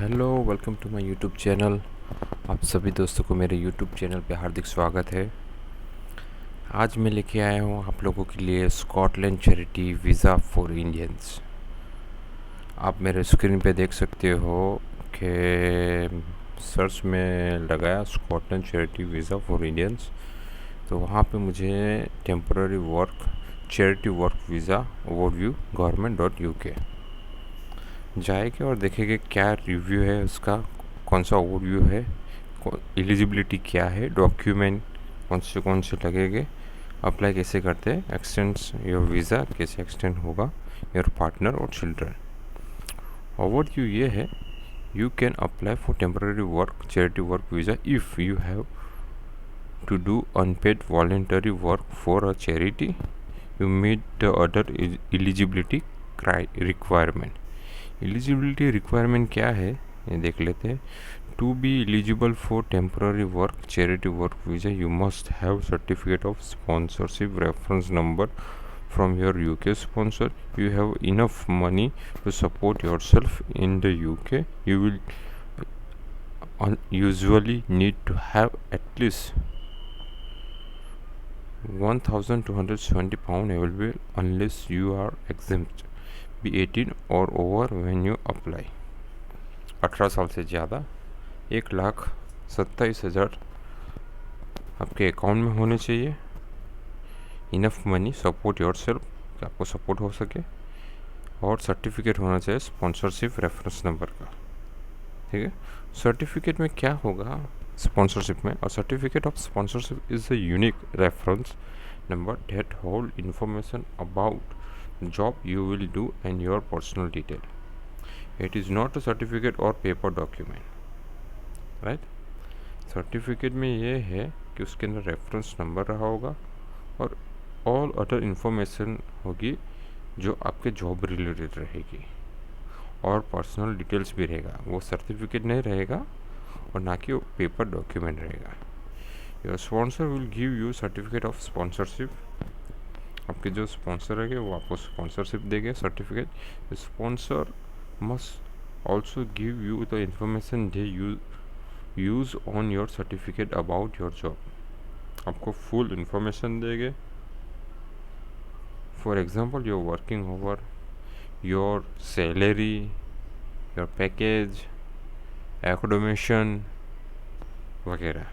Hello, welcome to my YouTube channel. आप सभी दोस्तों को मेरे यूट्यूब चैनल पे हार्दिक स्वागत है। आज मैं लेके आया हूँ आप लोगों के लिए Scotland charity visa for Indians. आप मेरे स्क्रीन पे देख सकते हो कि सर्च में लगाया Scotland charity visa for Indians, तो वहाँ पे मुझे temporary work charity work visa overview government.uk जाएंगे और देखेंगे क्या रिव्यू है उसका, कौन सा ओवरव्यू है, एलिजिबिलिटी क्या है, डॉक्यूमेंट कौन से लगेंगे, अप्लाई कैसे करते हैं, एक्सटेंड्स योर वीज़ा कैसे एक्सटेंड होगा योर पार्टनर और चिल्ड्रन। ओवरव्यू ये है, you can apply for temporary work charity work visa if you have to do unpaid voluntary work for a charity, you meet the other eligibility requirement. Eligibility requirement क्या है ये देख लेते हैं। To be eligible for temporary work charity work visa you must have certificate of sponsorship reference number from your UK sponsor. You have enough money to support yourself in the UK. You will usually need to have at least £1,270 available unless you are exempt. Be 18 or over when you apply. 18 साल से ज़्यादा 1,27,000 आपके account में होने चाहिए। Enough money support your self, कि आपको support हो सके, और सर्टिफिकेट होना चाहिए स्पॉन्सरशिप रेफरेंस नंबर का। ठीक है, सर्टिफिकेट में क्या होगा स्पॉन्सरशिप में, और certificate of sponsorship is a unique reference number that hold information about the job you will do and your personal detail. It is not a certificate or paper document, right? Certificate में ये है कि उसके अंदर reference number रहा होगा और all other information होगी जो आपके जॉब रिलेटेड रहेगी, और पर्सनल डिटेल्स भी रहेगा। वो सर्टिफिकेट नहीं रहेगा और ना कि वो पेपर डॉक्यूमेंट रहेगा। Your sponsor will give you certificate of sponsorship. आपके जो स्पॉन्सर है वो आपको स्पॉन्सरशिप देंगे certificate. Sponsor must also give you the information they use on your certificate about your job. आपको फुल इंफॉर्मेशन देंगे। For example your working over, your salary, your package, accommodation वगैरह,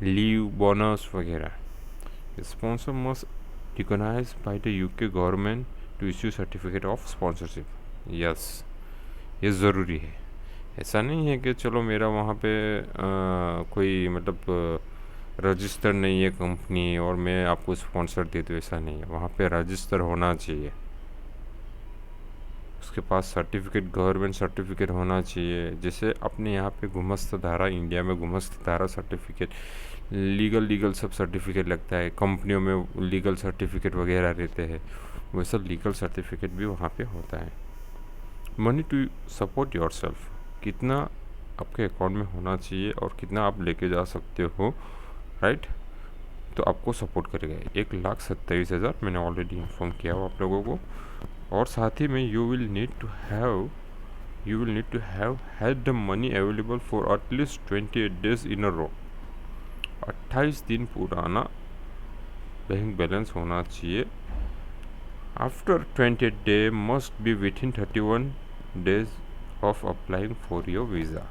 leave, bonus वगैरह। Sponsor must recognise by the UK government to issue certificate of sponsorship. Yes, ये ज़रूरी है। ऐसा नहीं है कि चलो मेरा वहाँ पे कोई मतलब रजिस्टर नहीं है कंपनी और मैं आपको स्पॉन्सर दे दूँ, ऐसा नहीं है। वहाँ पे रजिस्टर होना चाहिए, उसके पास सर्टिफिकेट गवर्नमेंट सर्टिफिकेट होना चाहिए। जैसे अपने यहाँ पे गुमस्त धारा, इंडिया में गुमस्त धारा सर्टिफिकेट, लीगल सब सर्टिफिकेट लगता है, कंपनियों में लीगल सर्टिफिकेट वगैरह रहते हैं, वैसा लीगल सर्टिफिकेट भी वहाँ पे होता है। Money to support yourself, कितना आपके अकाउंट में होना चाहिए और कितना आप लेके जा सकते हो, राइट? तो आपको सपोर्ट करेगा 1,27,000 मैंने ऑलरेडी इन्फॉर्म किया हो आप लोगों को। और साथ ही में you will need to have had the money available for at least 28 days in a row. 28 दिन पुराना बैंक बैलेंस होना चाहिए। After 28 days must be within 31 days of applying for your visa.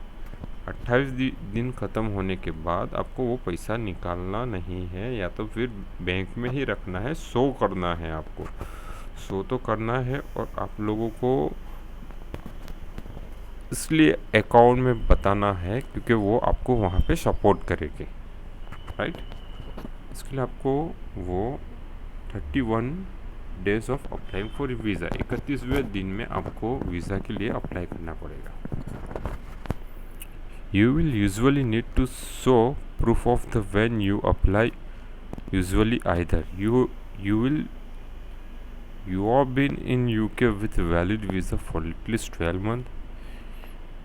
28 दिन ख़त्म होने के बाद आपको वो पैसा निकालना नहीं है, या तो फिर बैंक में ही रखना है, शो करना है आपको। शो तो करना है, और आप लोगों को इसलिए अकाउंट में बताना है क्योंकि वो आपको वहाँ पे सपोर्ट करेंगे, राइट? इसके लिए आपको वो 31 days of applying for visa, 31वें दिन में आपको वीज़ा के लिए अप्लाई करना पड़ेगा। You will usually need to show proof of the when you apply. Usually either you have been in UK with valid visa for at least 12 months.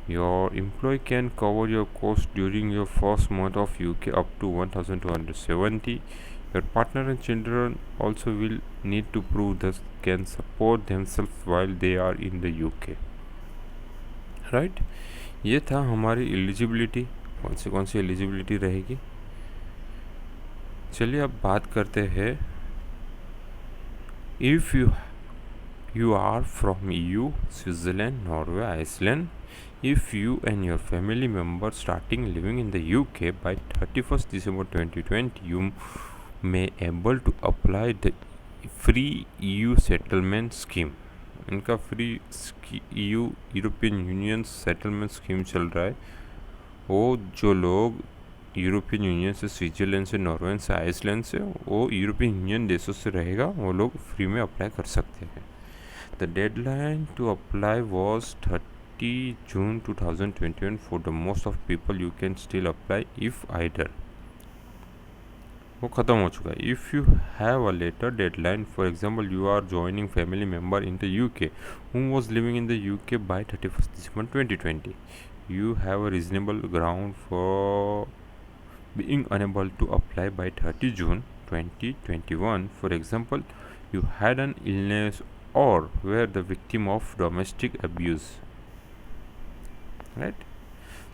Your employee can cover your cost during your first month of UK up to 1,270. Your partner and children also will need to prove that can support themselves while they are in the UK. Right? ये था हमारी eligibility, कौन सी eligibility रहेगी। चलिए अब बात करते हैं, if you are from EU, Switzerland, Norway, Iceland, if you and your family members starting living in the UK by 31st December 2020, you may able to apply the free EU settlement scheme। इनका free EU European union settlement scheme चल रहा है। वो जो लोग European union से, Switzerland से, Norway से, आइसलैंड से, वो यूरोपियन यूनियन देशों से रहेगा, वो लोग फ्री में अप्लाई कर सकते हैं। The deadline to apply was 30 June 2021 for the most of people. You can still apply if either वो ख़त्म हो चुका है। If you have a later deadline, for example you are joining family member in the UK who was living in the UK by 31st December 2020, you have a reasonable ground for being unable to apply by 30 June 2021. For example, you had an illness or were the victim of domestic abuse, right.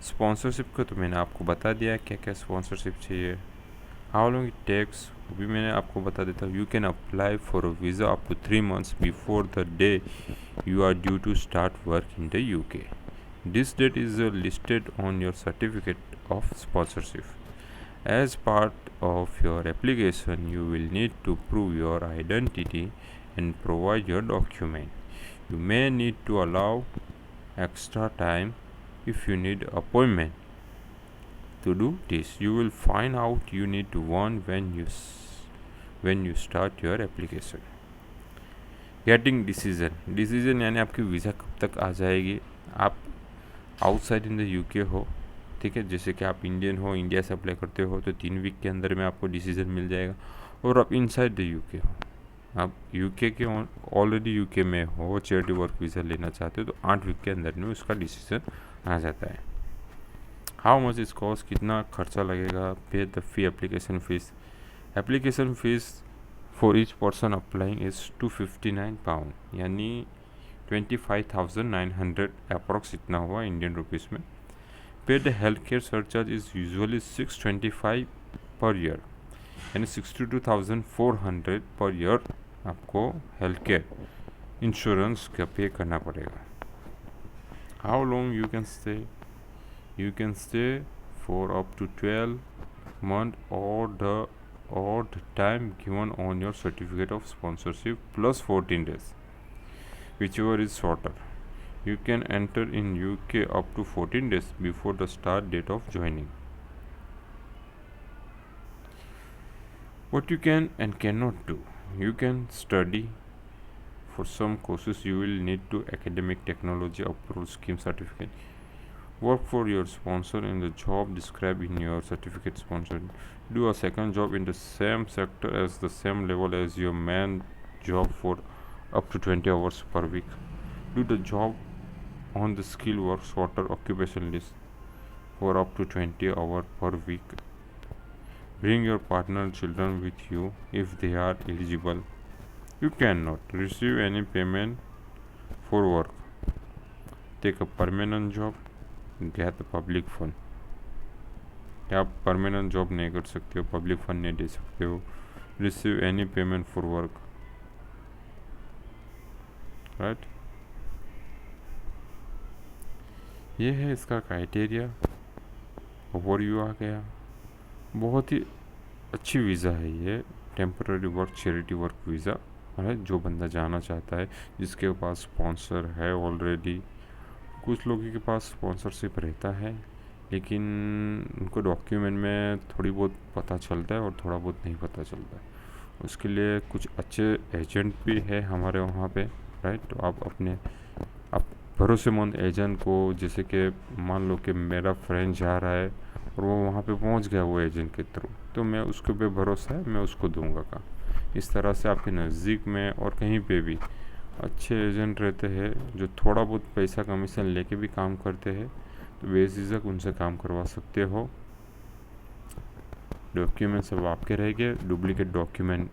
Sponsorship का तो मैंने आपको बता दिया क्या क्या sponsorship चाहिए। How long it takes वो भी मैंने आपको बता देता हूँ। You can apply for a visa up to 3 months before the day you are due to start work in the UK. This date is listed on your certificate of sponsorship. As part of your application, you will need to prove your identity and provide your document. You may need to allow extra time if you need appointment. To do this, you will find out you need to one when you start your application. Getting decision यानी आपकी visa कब तक आ जाएगी। आप outside in the UK हो, ठीक है, जैसे कि आप इंडियन हो, इंडिया से अप्लाई करते हो तो 3 वीक के अंदर में आपको डिसीजन मिल जाएगा। और आप इनसाइड द यूके हो, आप यूके के ऑलरेडी यूके में हो, चैरिटी वर्क वीज़ा लेना चाहते हो तो 8 वीक के अंदर में उसका डिसीजन आ जाता है। हाउ मच इस कॉस्ट, कितना खर्चा लगेगा। पे the fee application fees. Application fees for each person applying is £259, यानी 25,900 अप्रॉक्स इतना हुआ इंडियन रुपीज़ में। Paid health care surcharge is usually 625 per year, यानी 62,400 पर ईयर आपको हेल्थ केयर इंश्योरेंस का पे करना पड़ेगा। How long you can stay, you can stay for up to 12 months or the time given on your certificate of sponsorship plus 14 days, whichever is shorter. You can enter in UK up to 14 days before the start date of joining. What you can and cannot do. You can study. For some courses you will need to academic technology approval scheme certificate. Work for your sponsor in the job described in your certificate sponsor. Do a second job in the same sector as the same level as your main job for up to 20 hours per week. Do the job on the skill work shorter occupation list for up to 20 hours per week. Bring your partner children with you if they are eligible. You cannot receive any payment for work. Take a permanent job. Get public fund, आप permanent job नहीं कर सकते हो, public fund नहीं दे सकते हो। Receive any payment for work, right. ये है इसका क्राइटेरिया। ओवरव्यू आ गया। बहुत ही अच्छी वीज़ा है ये, temporary work charity work visa है। जो बंदा जाना चाहता है, जिसके पास स्पॉन्सर है ऑलरेडी। कुछ लोगों के पास स्पॉन्सरशिप रहता है लेकिन उनको डॉक्यूमेंट में थोड़ी बहुत पता चलता है और थोड़ा बहुत नहीं पता चलता है। उसके लिए कुछ अच्छे एजेंट भी है हमारे वहाँ पे, राइट। तो आप भरोसेमंद एजेंट को, जैसे कि मान लो कि मेरा फ्रेंड जा रहा है और वो वहाँ पे पहुँच गया वो एजेंट के थ्रू, तो मैं उसके पे भरोसा है, मैं उसको दूंगा का। इस तरह से आपके नज़दीक में और कहीं पे भी अच्छे एजेंट रहते हैं जो थोड़ा बहुत पैसा कमीशन लेके भी काम करते हैं, तो बेझिझक उनसे काम करवा सकते हो। डॉक्यूमेंट सब आपके रहेंगे। डुप्लीकेट डॉक्यूमेंट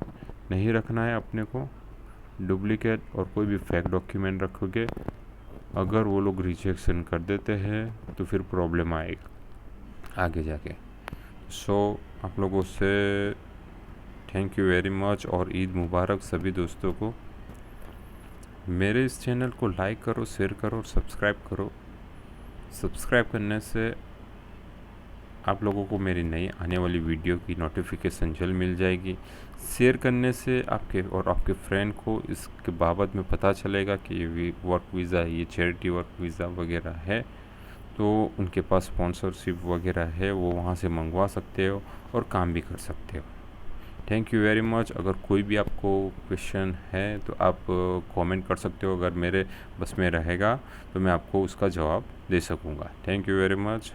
नहीं रखना है अपने को। डुप्लीकेट और कोई भी फेक डॉक्यूमेंट रखोगे अगर वो लोग रिजेक्शन कर देते हैं तो फिर प्रॉब्लम आएगा आगे जाके। सो आप लोगों से थैंक यू वेरी मच और ईद मुबारक सभी दोस्तों को। मेरे इस चैनल को लाइक करो, शेयर करो और सब्सक्राइब करो। सब्सक्राइब करने से आप लोगों को मेरी नई आने वाली वीडियो की नोटिफिकेशन जल्द मिल जाएगी। शेयर करने से आपके और आपके फ्रेंड को इसके बाबत में पता चलेगा कि ये वर्क वीज़ा, ये चैरिटी वर्क वीज़ा वगैरह है, तो उनके पास स्पॉन्सरशिप वगैरह है, वो वहाँ से मंगवा सकते हो और काम भी कर सकते हो। Thank you very much. अगर कोई भी आपको क्वेश्चन है तो आप कमेंट कर सकते हो। अगर मेरे बस में रहेगा तो मैं आपको उसका जवाब दे सकूँगा। Thank you very much.